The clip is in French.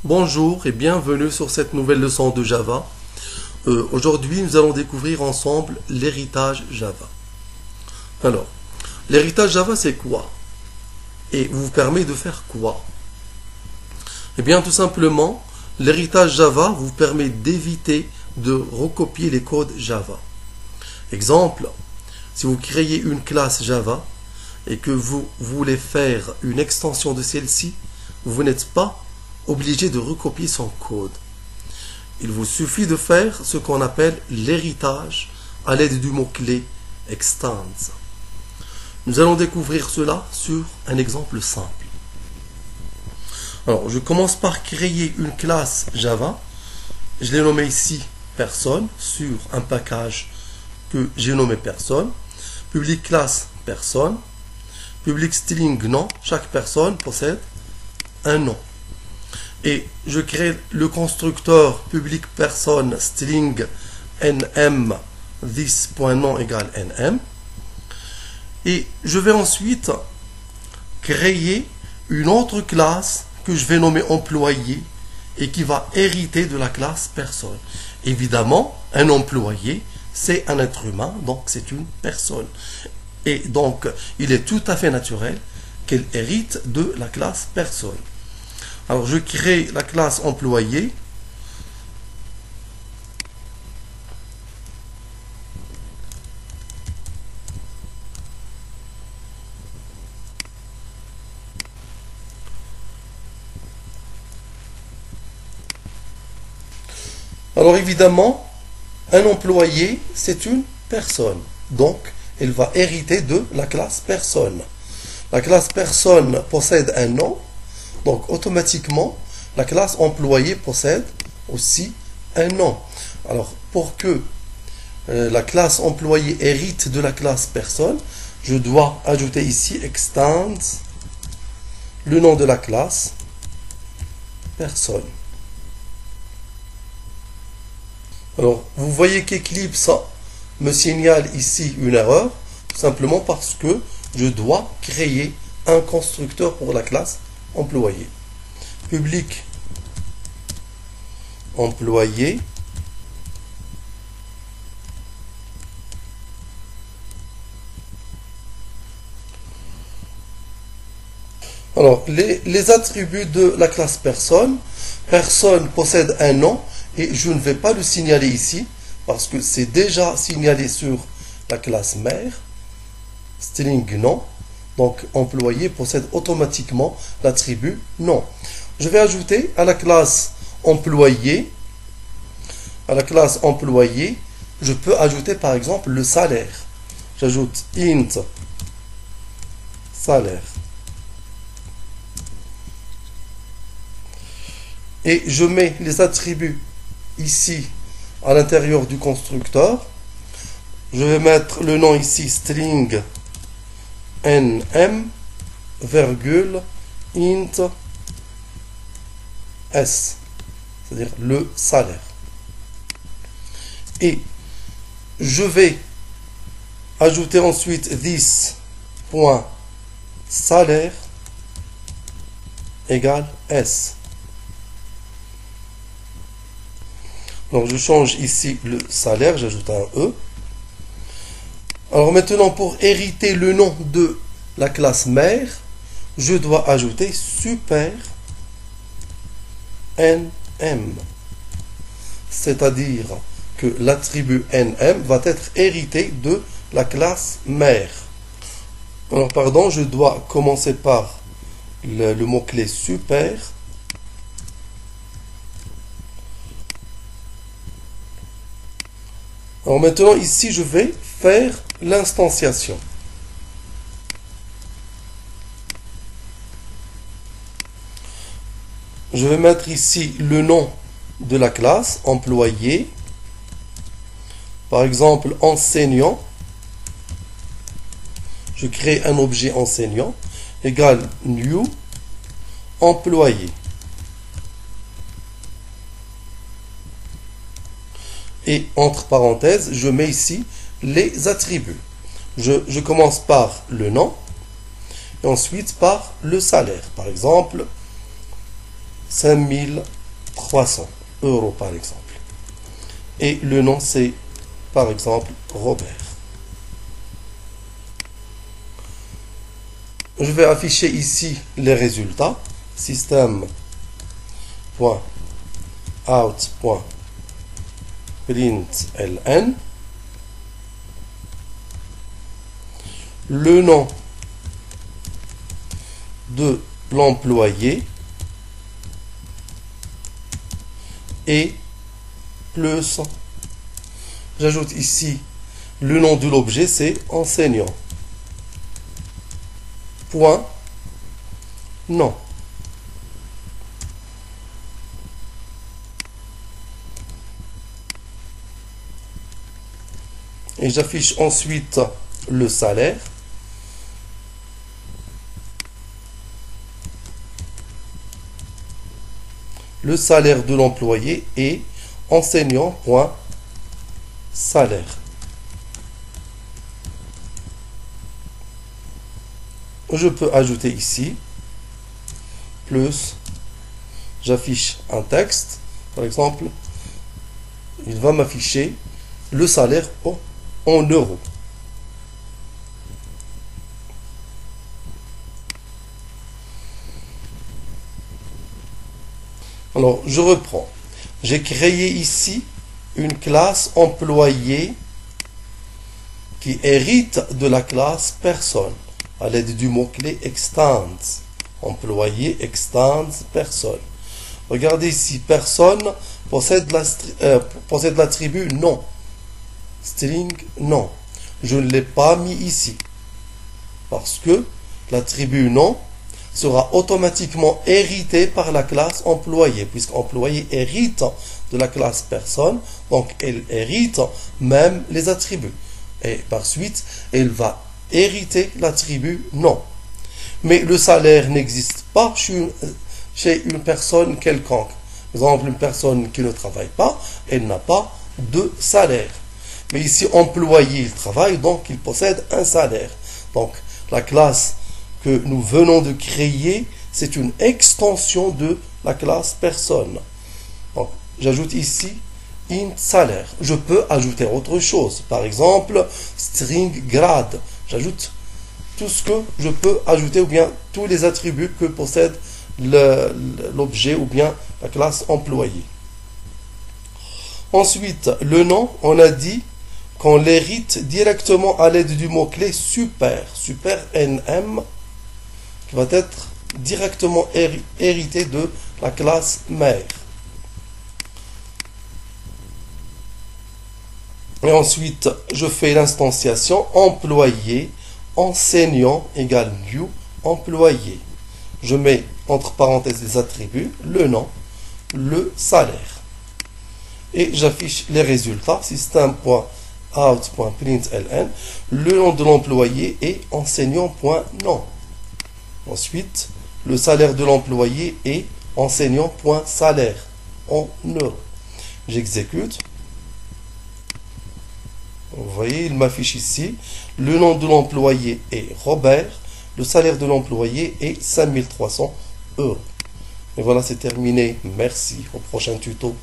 Bonjour et bienvenue sur cette nouvelle leçon de Java. Aujourd'hui, nous allons découvrir ensemble l'héritage Java. Alors, l'héritage Java, c'est quoi? Et vous permet de faire quoi? Eh bien, tout simplement, l'héritage Java vous permet d'éviter de recopier les codes Java. Exemple, si vous créez une classe Java et que vous voulez faire une extension de celle-ci, vous n'êtes pas obligé de recopier son code. Il vous suffit de faire ce qu'on appelle l'héritage à l'aide du mot-clé extends. Nous allons découvrir cela sur un exemple simple. Alors, je commence par créer une classe Java. Je l'ai nommée ici personne sur un package que j'ai nommé personne. Public classe personne. Public string nom. Chaque personne possède un nom. Et je crée le constructeur public personne string nm this.nom égale nm. Et je vais ensuite créer une autre classe que je vais nommer employé et qui va hériter de la classe personne. Évidemment, un employé, c'est un être humain, donc c'est une personne. Et donc, il est tout à fait naturel qu'elle hérite de la classe personne. Alors, je crée la classe employé. Alors, évidemment, un employé, c'est une personne. Donc, elle va hériter de la classe personne. La classe personne possède un nom. Donc, automatiquement, la classe employé possède aussi un nom. Alors, pour que la classe employé hérite de la classe personne, je dois ajouter ici extends le nom de la classe personne. Alors, vous voyez qu'Eclipse me signale ici une erreur, tout simplement parce que je dois créer un constructeur pour la classe employé. Public employé alors les attributs de la classe personne possède un nom et je ne vais pas le signaler ici parce que c'est déjà signalé sur la classe mère string nom. Donc, employé possède automatiquement l'attribut nom. Je vais ajouter à la classe employé, je peux ajouter par exemple le salaire. J'ajoute int salaire. Et je mets les attributs ici à l'intérieur du constructeur. Je vais mettre le nom ici string nm virgule int s, c'est-à-dire le salaire. Et je vais ajouter ensuite this.salaire égale s. Donc je change ici le salaire, j'ajoute un e. Alors maintenant, pour hériter le nom de la classe mère, je dois ajouter super nm. C'est-à-dire que l'attribut nm va être hérité de la classe mère. Alors pardon, je dois commencer par le mot-clé super. Alors maintenant, ici, je vais faire l'instanciation. Je vais mettre ici le nom de la classe, employé. Par exemple, enseignant. Je crée un objet enseignant égale new employé. Et entre parenthèses, je mets ici les attributs. Je commence par le nom et ensuite par le salaire. Par exemple, 5300 euros par exemple. Et le nom c'est par exemple Robert. Je vais afficher ici les résultats. System.out.println. Le nom de l'employé et plus, j'ajoute ici le nom de l'objet, c'est enseignant. Point, non. Et j'affiche ensuite le salaire. Le salaire de l'employé est enseignant.salaire. Je peux ajouter ici, plus, j'affiche un texte, par exemple, il va m'afficher le salaire en euros. Alors, je reprends. J'ai créé ici une classe employé qui hérite de la classe personne à l'aide du mot-clé extends. Employé extends personne. Regardez ici, personne possède l'attribut non. String non. Je ne l'ai pas mis ici parce que l'attribut non sera automatiquement hérité par la classe employé, puisque employé hérite de la classe personne, donc elle hérite même les attributs. Et par suite, elle va hériter l'attribut non. Mais le salaire n'existe pas chez une personne quelconque. Par exemple, une personne qui ne travaille pas, elle n'a pas de salaire. Mais ici, employé, il travaille, donc il possède un salaire. Donc, la classe que nous venons de créer, c'est une extension de la classe personne. Donc, j'ajoute ici int salaire. Je peux ajouter autre chose. Par exemple, string grade. J'ajoute tout ce que je peux ajouter ou bien tous les attributs que possède l'objet ou bien la classe employé. Ensuite, le nom, on a dit qu'on l'hérite directement à l'aide du mot-clé super. Super NM qui va être directement hérité de la classe mère. Et ensuite, je fais l'instanciation employé, enseignant égale new employé. Je mets entre parenthèses les attributs, le nom, le salaire. Et j'affiche les résultats, system.out.println, le nom de l'employé et enseignant.nom. Ensuite, le salaire de l'employé est enseignant.salaire en euros. J'exécute. Vous voyez, il m'affiche ici. Le nom de l'employé est Robert. Le salaire de l'employé est 5300 euros. Et voilà, c'est terminé. Merci. Au prochain tuto.